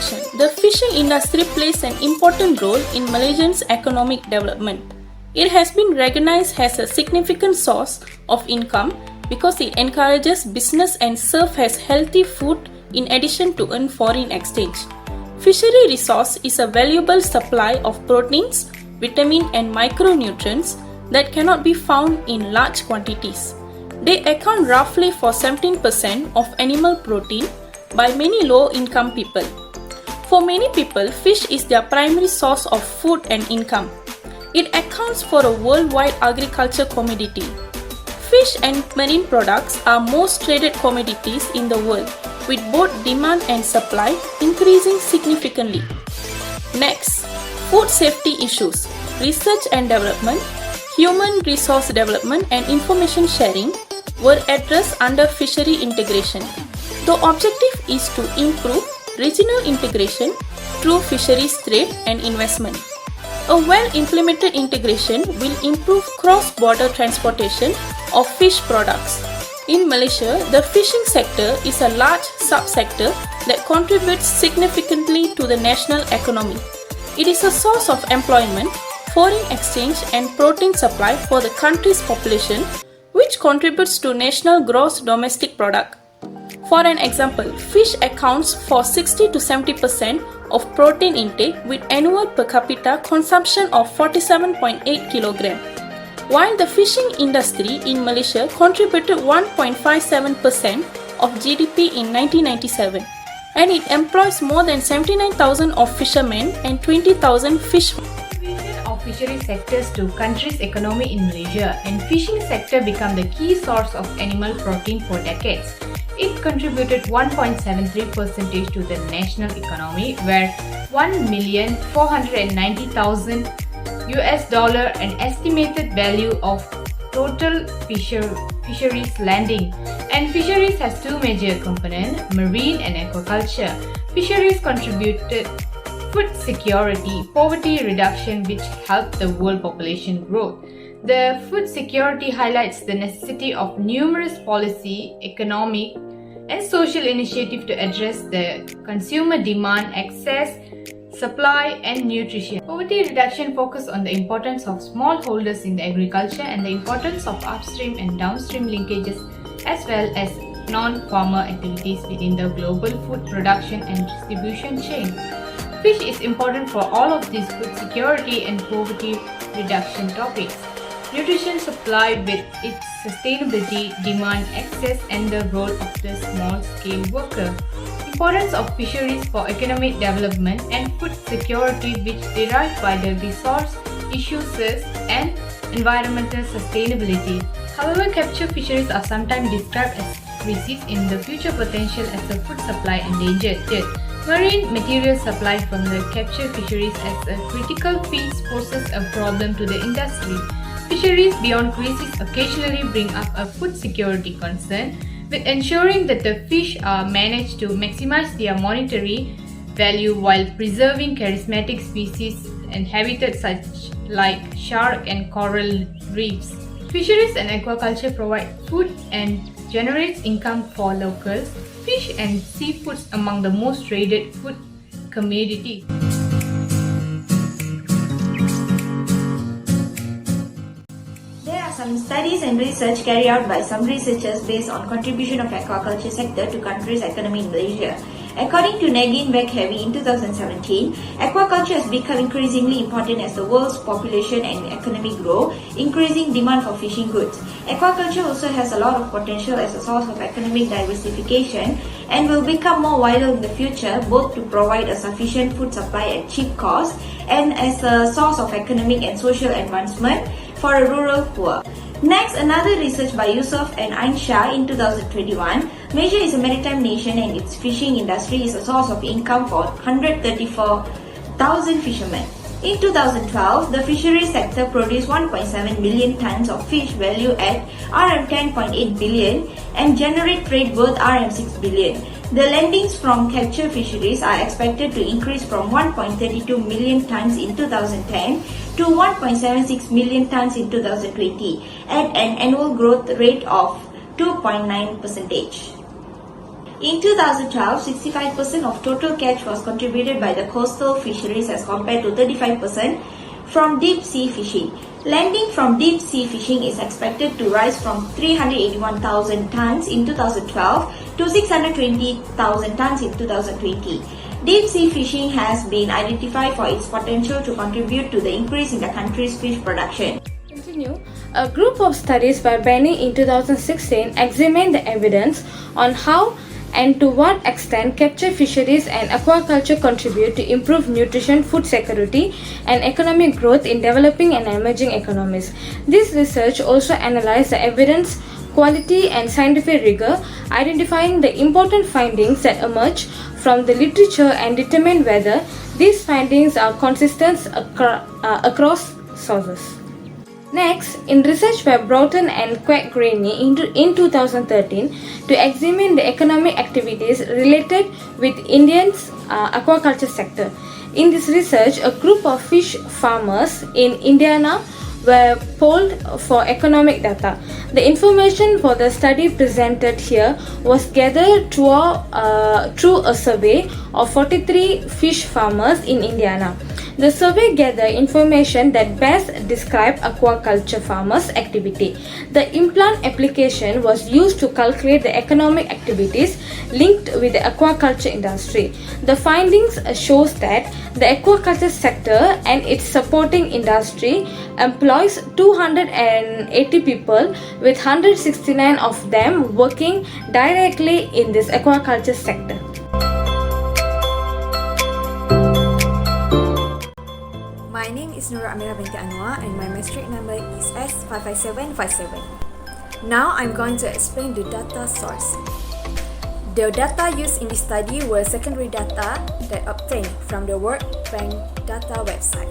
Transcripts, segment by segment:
introduction, the fishing industry plays an important role in Malaysia's economic development. It has been recognized as a significant source of income because it encourages business and serves as healthy food in addition to earn foreign exchange. Fishery resource is a valuable supply of proteins, vitamins and micronutrients that cannot be found in large quantities. They account roughly for 17% of animal protein by many low-income people. For many people, fish is their primary source of food and income. It accounts for a worldwide agriculture commodity. Fish and marine products are most traded commodities in the world, with both demand and supply increasing significantly. Next, food safety issues, research and development, human resource development and information sharing were addressed under fishery integration. The objective is to improve regional integration through fisheries trade and investment. A well-implemented integration will improve cross-border transportation of fish products. In Malaysia, the fishing sector is a large subsector that contributes significantly to the national economy. It is a source of employment, foreign exchange and protein supply for the country's population, which contributes to national gross domestic product. For an example, fish accounts for 60 to 70% of protein intake with annual per capita consumption of 47.8 kg. While the fishing industry in Malaysia contributed 1.57% of GDP in 1997, and it employs more than 79,000 of fishermen and 20,000 fish. Contribution of fishery sectors to country's economy in Malaysia and fishing sector become the key source of animal protein for decades. It contributed 1.73% to the national economy, where $1,490,000 an estimated value of total fisheries landing. And fisheries has two major components, marine and aquaculture. Fisheries contributed food security, poverty reduction, which helped the world population growth. The food security highlights the necessity of numerous policy, economic and social initiatives to address the consumer demand, access, supply and nutrition. Poverty reduction focus on the importance of smallholders in the agriculture and the importance of upstream and downstream linkages as well as non-farmer activities within the global food production and distribution chain. Fish is important for all of these food security and poverty reduction topics. Nutrition supply with its sustainability, demand, access and the role of the small-scale worker. Importance of fisheries for economic development and food security, which derived by the resource issues and environmental sustainability. However, capture fisheries are sometimes described as species in the future potential as the food supply endangered. Marine material supply from the captured fisheries as a critical feed poses a problem to the industry. Fisheries beyond crisis occasionally bring up a food security concern, with ensuring that the fish are managed to maximize their monetary value while preserving charismatic species and habitats such like shark and coral reefs. Fisheries and aquaculture provide food and generates income for locals. Fish and seafoods among the most traded food commodities. Some studies and research carried out by some researchers based on contribution of aquaculture sector to country's economy in Malaysia. According to Nagin Bekhevi in 2017, aquaculture has become increasingly important as the world's population and economy grow, increasing demand for fishing goods. Aquaculture also has a lot of potential as a source of economic diversification and will become more vital in the future, both to provide a sufficient food supply at cheap cost and as a source of economic and social advancement for a rural poor. Next, another research by Yusuf and Ain Shah in 2021. Malaysia is a maritime nation and its fishing industry is a source of income for 134,000 fishermen. In 2012, the fisheries sector produced 1.7 million tons of fish value at RM10.8 billion and generate trade worth RM6 billion. The landings from captured fisheries are expected to increase from 1.32 million tons in 2010 to 1.76 million tons in 2020 at an annual growth rate of 2.9%. In 2012, 65% of total catch was contributed by the coastal fisheries as compared to 35% from deep sea fishing. Landing from deep sea fishing is expected to rise from 381,000 tons in 2012 to 620,000 tons in 2020. Deep sea fishing has been identified for its potential to contribute to the increase in the country's fish production. Continue. A group of studies by Benny in 2016 examined the evidence on how and to what extent capture fisheries and aquaculture contribute to improve nutrition, food security, and economic growth in developing and emerging economies. This research also analyzed the evidence, quality, and scientific rigor, identifying the important findings that emerge from the literature and determine whether these findings are consistent across sources. Next, in research by Broughton and Quackgraney in 2013 to examine the economic activities related with India's aquaculture sector. In this research, a group of fish farmers in Indiana were polled for economic data. The information for the study presented here was gathered through a survey of 43 fish farmers in Indiana. The survey gathered information that best described aquaculture farmers' activity. The implant application was used to calculate the economic activities linked with the aquaculture industry. The findings shows that the aquaculture sector and its supporting industry employs 280 people, with 169 of them working directly in this aquaculture sector. My name is NURUL binti ANUAR and my matric number is S55757. Now I'm going to explain the data source. The data used in this study were secondary data that obtained from the World Bank data website.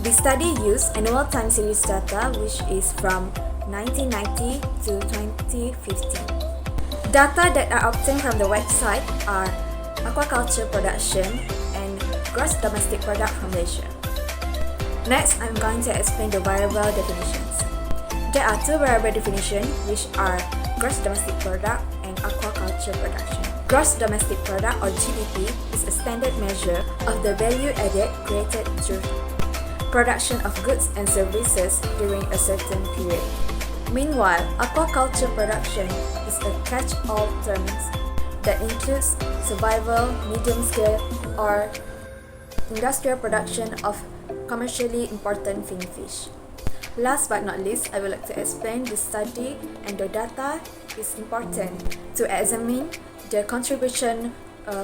The study used annual time series data, which is from 1990 to 2015. Data that are obtained from the website are aquaculture production and gross domestic product from Malaysia. Next, I'm going to explain the variable definitions. There are two variable definitions, which are gross domestic product and aquaculture production. Gross domestic product, or GDP, is a standard measure of the value added created through production of goods and services during a certain period. Meanwhile, aquaculture production is a catch-all term that includes survival, medium-scale, or industrial production of commercially important fin fish. Last but not least, I would like to explain the study and the data is important to examine the contribution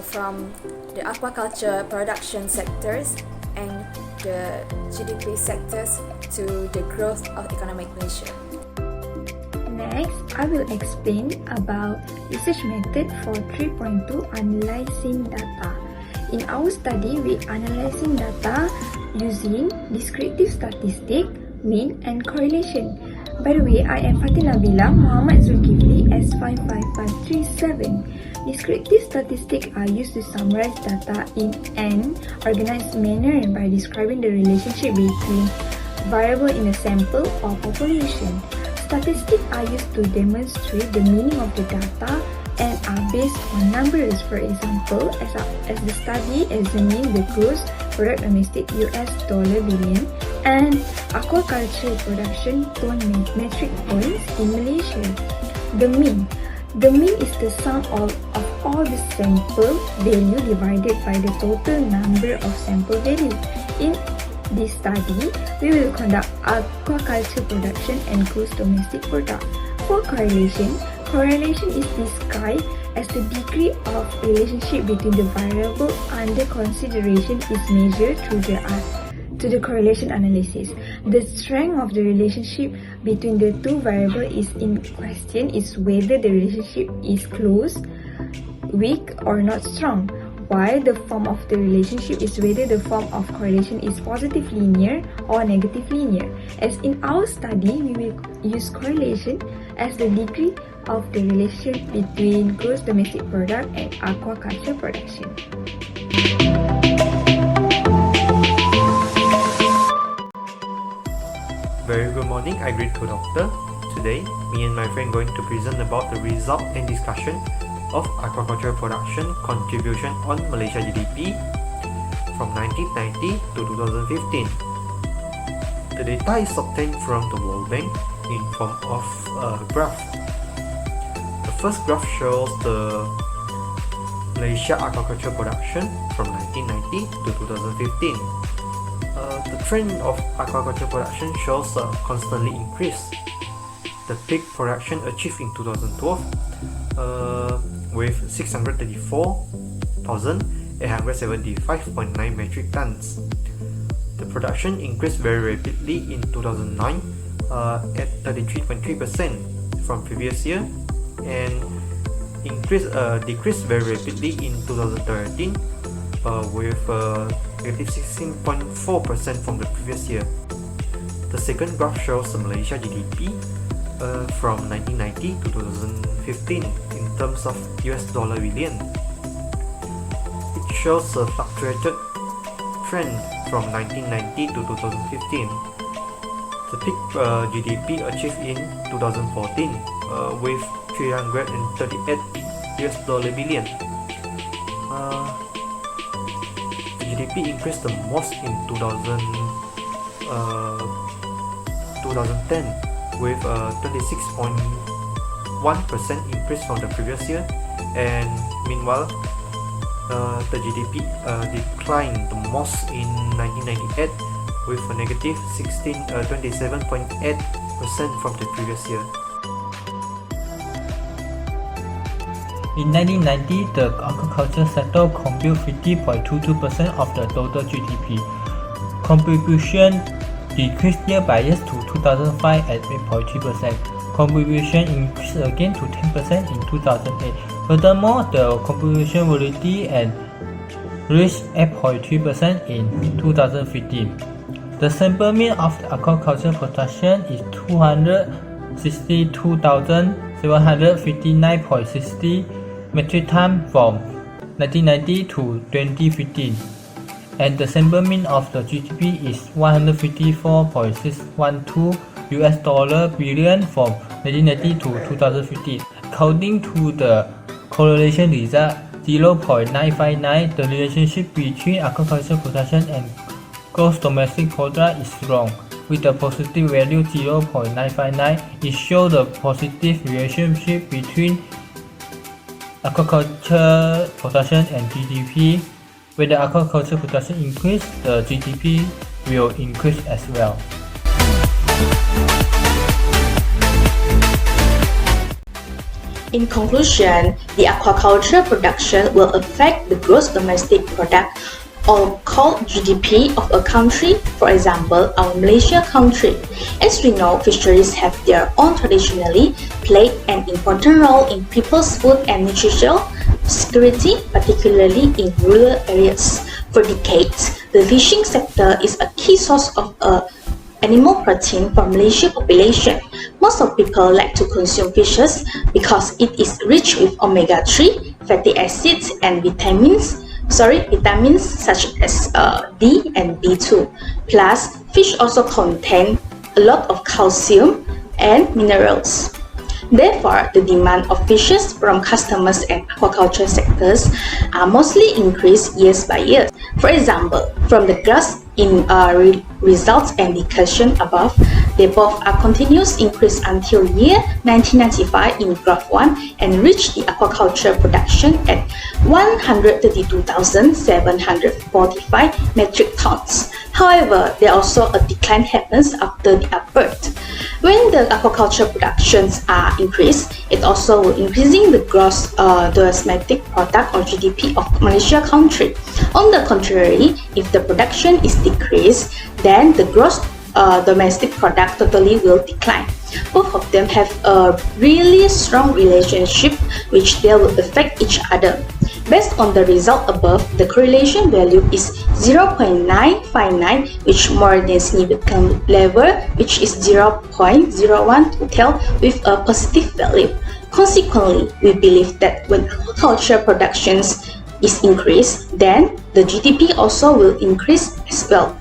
from the aquaculture production sectors and the GDP sectors to the growth of economic Malaysia. Next, I will explain about research method for 3.2 analyzing data. In our study, we analyzing data using descriptive statistic, mean, and correlation. By the way, I am FATIN NABILAH MOHD.ZULKIFLI S55537. Descriptive statistics are used to summarize data in an organized manner by describing the relationship between variable in a sample or population. Statistics are used to demonstrate the meaning of the data and are based on numbers. For example, as the study examining the gross product domestic US dollar billion and aquaculture production ton metric points in Malaysia. The mean is the sum of all the sample value divided by the total number of sample value. In this study, we will conduct aquaculture production and gross domestic product. For correlation is described as the degree of relationship between the variable under consideration is measured through the correlation analysis. The strength of the relationship between the two variables is in question is whether the relationship is close, weak, or not strong, while the form of the relationship is whether the form of correlation is positive linear or negative linear. As in our study, we will use correlation as the degree of the relationship between gross domestic product and aquaculture production. Very good morning, I greet co-doctor. Today, me and my friend going to present about the result and discussion of aquaculture production contribution on Malaysia GDP from 1990 to 2015. The data is obtained from the World Bank in form of a graph. The first graph shows the Malaysia aquaculture production from 1990 to 2015. The trend of aquaculture production shows a constantly increase. The peak production achieved in 2012 with 634,875.9 metric tons. The production increased very rapidly in 2009 at 33.3% from previous year, and decreased very rapidly in 2013 with negative 16.4% from the previous year. The second graph shows the Malaysia GDP from 1990 to 2015 in terms of US dollar billion. It shows a fluctuated trend from 1990 to 2015. The peak GDP achieved in 2014 with 338 US dollar billion. The GDP increased the most in 2010 with a 26.1% increase from the previous year, and meanwhile the GDP declined the most in 1998 with a negative 27.8% from the previous year. In 1990, the aquaculture sector contributed 50.22% of the total GDP. Contribution decreased year by year to 2005 at 8.3%. Contribution increased again to 10% in 2008. Furthermore, the contribution volatility and reached 8.3% in 2015. The sample mean of the aquaculture production is 262,759.60 metric ton from 1990 to 2015, and the sample mean of the GDP is 154.612 US dollar billion from 1990 to 2015. According to the correlation result 0.959, the relationship between aquaculture production and gross domestic product is wrong. With the positive value 0.959, it shows the positive relationship between aquaculture production and GDP. When the aquaculture production increases, the GDP will increase as well. In conclusion, the aquaculture production will affect the gross domestic product, or called GDP, of a country, for example, our Malaysia country. As we know, fisheries have their own traditionally played an important role in people's food and nutritional security, particularly in rural areas. For decades, the fishing sector is a key source of animal protein for Malaysian population. Most of people like to consume fishes because it is rich with omega-3 fatty acids and vitamins such as D and B2. Plus, fish also contain a lot of calcium and minerals. Therefore, the demand of fishes from customers and aquaculture sectors are mostly increased year by year. For example, from the graphs in results and discussion above, they both are continuous increase until year 1995 in graph 1 and reach the aquaculture production at 132,745 metric tons. However, there also a decline happens after the upward. When the aquaculture productions are increased, it also will increasing the gross domestic product or GDP of Malaysia country. On the contrary, if the production is decreased, then the gross domestic product totally will decline. Both of them have a really strong relationship which they will affect each other. Based on the result above, the correlation value is 0.959, which more than significant level, which is 0.01 to tell with a positive value. Consequently, we believe that when aquaculture productions is increased, then the GDP also will increase as well.